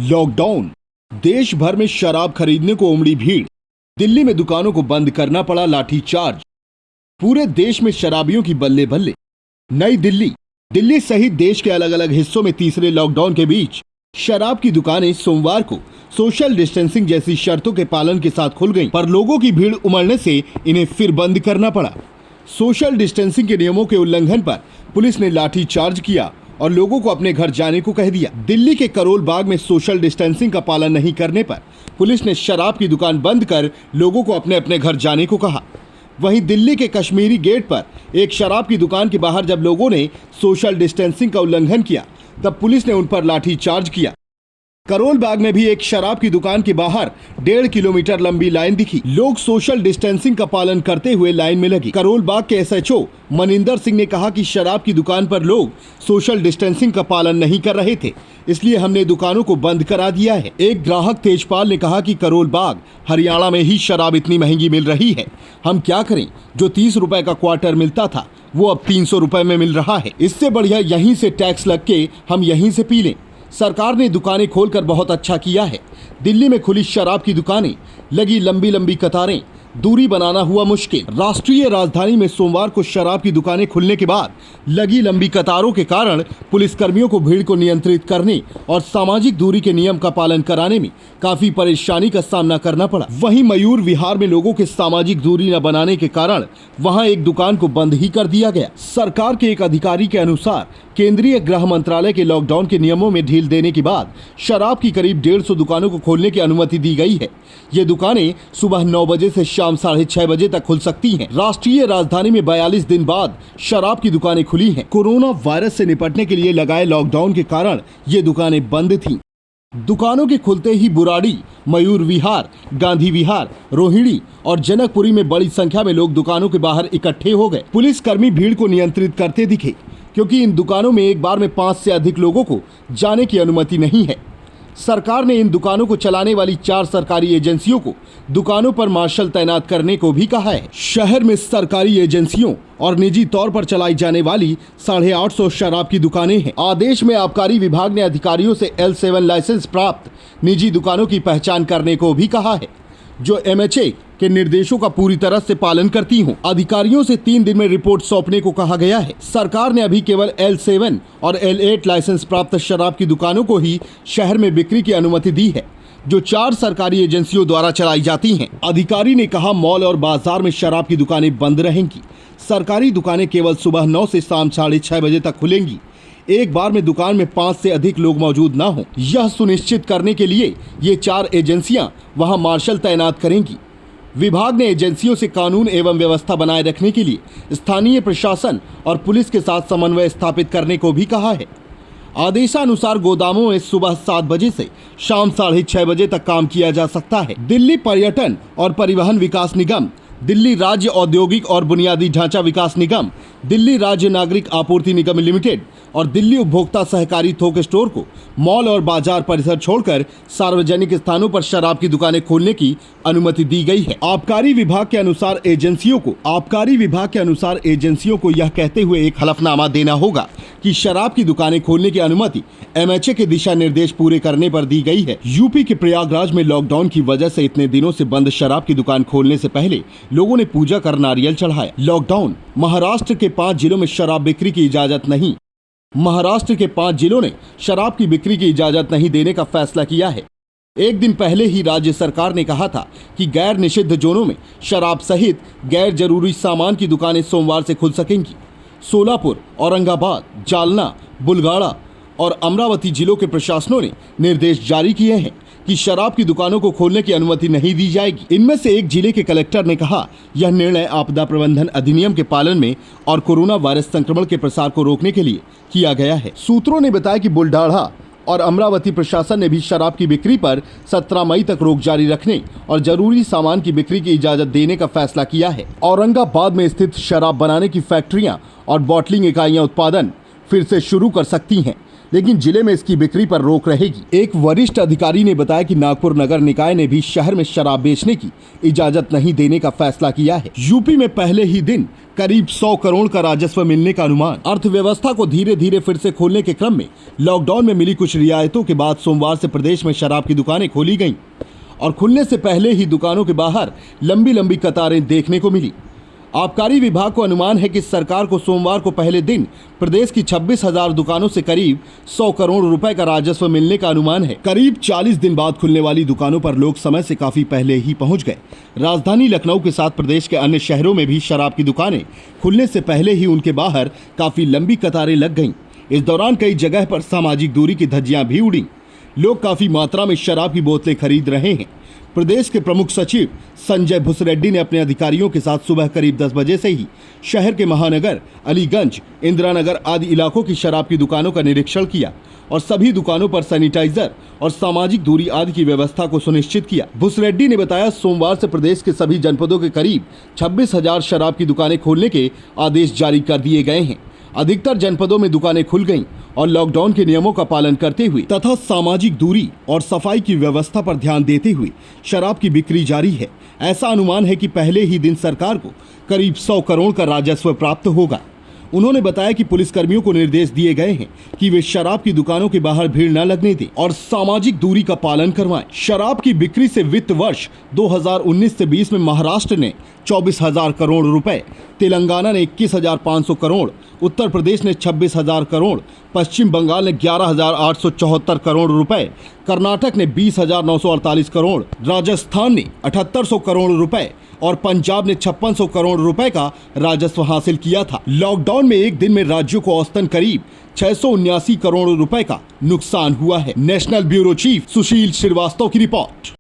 Lockdown, देश भर में शराब खरीदने को उमड़ी भीड़। दिल्ली में दुकानों को बंद करना पड़ा, लाठीचार्ज। पूरे देश में शराबियों की बल्ले बल्ले। नई दिल्ली सहित देश के अलग अलग हिस्सों में तीसरे लॉकडाउन के बीच शराब की दुकानें सोमवार को सोशल डिस्टेंसिंग जैसी शर्तों के पालन के साथ खुल गईं, पर लोगों की भीड़ उमड़ने से इन्हें फिर बंद करना पड़ा। सोशल डिस्टेंसिंग के नियमों के उल्लंघन पर पुलिस ने लाठीचार्ज किया और लोगों को अपने घर जाने को कह दिया। दिल्ली के करोल बाग में सोशल डिस्टेंसिंग का पालन नहीं करने पर पुलिस ने शराब की दुकान बंद कर लोगों को अपने अपने घर जाने को कहा। वहीं दिल्ली के कश्मीरी गेट पर एक शराब की दुकान के बाहर जब लोगों ने सोशल डिस्टेंसिंग का उल्लंघन किया, तब पुलिस ने उन पर लाठीचार्ज किया। करोल बाग में भी एक शराब की दुकान के बाहर 1.5 किलोमीटर लंबी लाइन दिखी। लोग सोशल डिस्टेंसिंग का पालन करते हुए लाइन में लगे। करोल बाग के एसएचओ मनिंदर सिंह ने कहा कि शराब की दुकान पर लोग सोशल डिस्टेंसिंग का पालन नहीं कर रहे थे, इसलिए हमने दुकानों को बंद करा दिया है। एक ग्राहक तेजपाल ने कहा कि करोल बाग हरियाणा में ही शराब इतनी महंगी मिल रही है, हम क्या करें? जो 30 रुपए का क्वार्टर मिलता था वो अब 300 रुपए में मिल रहा है। इससे बढ़िया यहीं से टैक्स लग के हम यहीं से पी लें। सरकार ने दुकानें खोलकर बहुत अच्छा किया है। दिल्ली में खुली शराब की दुकानें, लगी लंबी लंबी कतारें, दूरी बनाना हुआ मुश्किल। राष्ट्रीय राजधानी में सोमवार को शराब की दुकानें खुलने के बाद लगी लंबी कतारों के कारण पुलिसकर्मियों को भीड़ को नियंत्रित करने और सामाजिक दूरी के नियम का पालन कराने में काफी परेशानी का सामना करना पड़ा। वहीं मयूर विहार में लोगों के सामाजिक दूरी न बनाने के कारण वहां एक दुकान को बंद ही कर दिया गया। सरकार के एक अधिकारी के अनुसार केंद्रीय गृह मंत्रालय के लॉकडाउन के नियमों में ढील देने के बाद शराब की करीब 150 दुकानों को खोलने की अनुमति दी गई है। ये दुकानें सुबह 9 बजे से शाम 6:30 बजे तक खुल सकती हैं। राष्ट्रीय राजधानी में 42 दिन बाद शराब की दुकानें खुली हैं। कोरोना वायरस से निपटने के लिए लगाए लॉकडाउन के कारण ये दुकानें बंद थीं। दुकानों के खुलते ही बुराड़ी, मयूर विहार, गांधी विहार, रोहिणी और जनकपुरी में बड़ी संख्या में लोग दुकानों के बाहर इकट्ठे हो गए। पुलिसकर्मी भीड़ को नियंत्रित करते दिखे, क्योंकि इन दुकानों में एक बार में 5 से अधिक लोगों को जाने की अनुमति नहीं है। सरकार ने इन दुकानों को चलाने वाली 4 सरकारी एजेंसियों को दुकानों पर मार्शल तैनात करने को भी कहा है। शहर में सरकारी एजेंसियों और निजी तौर पर चलाई जाने वाली 850 शराब की दुकानें हैं। आदेश में आबकारी विभाग ने अधिकारियों से L7 लाइसेंस प्राप्त निजी दुकानों की पहचान करने को भी कहा है, जो MHA के निर्देशों का पूरी तरह से पालन करती हूँ। अधिकारियों से 3 दिन में रिपोर्ट सौंपने को कहा गया है। सरकार ने अभी केवल L7 और L8 लाइसेंस प्राप्त शराब की दुकानों को ही शहर में बिक्री की अनुमति दी है, जो 4 सरकारी एजेंसियों द्वारा चलाई जाती हैं। अधिकारी ने कहा, मॉल और बाजार में शराब की दुकानें बंद रहेंगी। सरकारी दुकानें केवल सुबह 9 से शाम 6:30 बजे तक खुलेंगी। एक बार में दुकान में 5 से अधिक लोग मौजूद ना हो, यह सुनिश्चित करने के लिए ये 4 एजेंसियां वहां मार्शल तैनात करेंगी। विभाग ने एजेंसियों से कानून एवं व्यवस्था बनाए रखने के लिए स्थानीय प्रशासन और पुलिस के साथ समन्वय स्थापित करने को भी कहा है। आदेशानुसार गोदामों में सुबह 7 बजे से शाम 6:30 बजे तक काम किया जा सकता है। दिल्ली पर्यटन और परिवहन विकास निगम, दिल्ली राज्य औद्योगिक और बुनियादी ढांचा विकास निगम, दिल्ली राज्य नागरिक आपूर्ति निगम लिमिटेड और दिल्ली उपभोक्ता सहकारी थोक स्टोर को मॉल और बाजार परिसर छोड़कर सार्वजनिक स्थानों पर शराब की दुकानें खोलने की अनुमति दी गई है। आबकारी विभाग के अनुसार एजेंसियों को यह कहते हुए एक हलफनामा देना होगा कि शराब की दुकानें खोलने की अनुमति MHA के दिशा निर्देश पूरे करने पर दी गई है। यूपी के प्रयागराज में लॉकडाउन की वजह से इतने दिनों से बंद शराब की दुकान खोलने से पहले लोगों ने पूजा कर नारियल चढ़ाया। लॉकडाउन, महाराष्ट्र के 5 जिलों में शराब बिक्री की इजाजत नहीं। महाराष्ट्र के 5 जिलों ने शराब की बिक्री की इजाजत नहीं देने का फैसला किया है। एक दिन पहले ही राज्य सरकार ने कहा था कि गैर निषिद्ध जोनों में शराब सहित गैर जरूरी सामान की दुकानें सोमवार से खुल सकेंगी। सोलापुर, औरंगाबाद, जालना, बुलगाड़ा और अमरावती जिलों के प्रशासनों ने निर्देश जारी किए हैं कि शराब की दुकानों को खोलने की अनुमति नहीं दी जाएगी। इनमें से एक जिले के कलेक्टर ने कहा, यह निर्णय आपदा प्रबंधन अधिनियम के पालन में और कोरोना वायरस संक्रमण के प्रसार को रोकने के लिए किया गया है। सूत्रों ने बताया कि बुलडाढ़ा और अमरावती प्रशासन ने भी शराब की बिक्री पर 17 मई तक रोक जारी रखने और जरूरी सामान की बिक्री की इजाजत देने का फैसला किया है। औरंगाबाद में स्थित शराब बनाने की फैक्ट्रियां और बॉटलिंग इकाइयां उत्पादन फिर से शुरू कर सकती हैं। लेकिन जिले में इसकी बिक्री पर रोक रहेगी। एक वरिष्ठ अधिकारी ने बताया कि नागपुर नगर निकाय ने भी शहर में शराब बेचने की इजाजत नहीं देने का फैसला किया है। यूपी में पहले ही दिन करीब 100 करोड़ का राजस्व मिलने का अनुमान। अर्थव्यवस्था को धीरे धीरे फिर से खोलने के क्रम में लॉकडाउन में मिली कुछ रियायतों के बाद सोमवार से प्रदेश में शराब की दुकानें खोली गईं और खुलने से पहले ही दुकानों के बाहर लंबी लंबी कतारें देखने को मिली। आबकारी विभाग को अनुमान है कि सरकार को सोमवार को पहले दिन प्रदेश की 26,000 दुकानों से करीब 100 करोड़ रुपए का राजस्व मिलने का अनुमान है। करीब 40 दिन बाद खुलने वाली दुकानों पर लोग समय से काफी पहले ही पहुंच गए। राजधानी लखनऊ के साथ प्रदेश के अन्य शहरों में भी शराब की दुकानें खुलने से पहले ही उनके बाहर काफी लंबी कतारें लग गईं। इस दौरान कई जगह पर सामाजिक दूरी की धज्जियां भी उड़ी। लोग काफी मात्रा में शराब की बोतलें खरीद रहे हैं। प्रदेश के प्रमुख सचिव संजय भुसरेड्डी ने अपने अधिकारियों के साथ सुबह करीब 10 बजे से ही शहर के महानगर, अलीगंज, इंदिरा नगर आदि इलाकों की शराब की दुकानों का निरीक्षण किया और सभी दुकानों पर सैनिटाइजर और सामाजिक दूरी आदि की व्यवस्था को सुनिश्चित किया। भुसरेड्डी ने बताया, सोमवार से प्रदेश के सभी जनपदों के करीब 26,000 शराब की दुकानें खोलने के आदेश जारी कर दिए गए हैं। अधिकतर जनपदों में दुकानें खुल गईं और लॉकडाउन के नियमों का पालन करते हुए तथा सामाजिक दूरी और सफाई की व्यवस्था पर ध्यान देते हुए शराब की बिक्री जारी है। ऐसा अनुमान है कि पहले ही दिन सरकार को करीब 100 करोड़ का राजस्व प्राप्त होगा। उन्होंने बताया कि पुलिसकर्मियों को निर्देश दिए गए हैं कि वे शराब की दुकानों के बाहर भीड़ न लगने दें और सामाजिक दूरी का पालन करवाएं। शराब की बिक्री से वित्त वर्ष 2019 से 20 में महाराष्ट्र ने 24,000 करोड़ रुपए, तेलंगाना ने 21,500 करोड़, उत्तर प्रदेश ने 26,000 करोड़, पश्चिम बंगाल ने 11,874 करोड़ रुपए, कर्नाटक ने 20,948 करोड़, राजस्थान ने 7,800 करोड़ रुपए और पंजाब ने 5,600 करोड़ रुपए का राजस्व हासिल किया था। लॉकडाउन में एक दिन में राज्यों को औसतन करीब 679 करोड़ रुपए का नुकसान हुआ है। नेशनल ब्यूरो चीफ सुशील श्रीवास्तव की रिपोर्ट।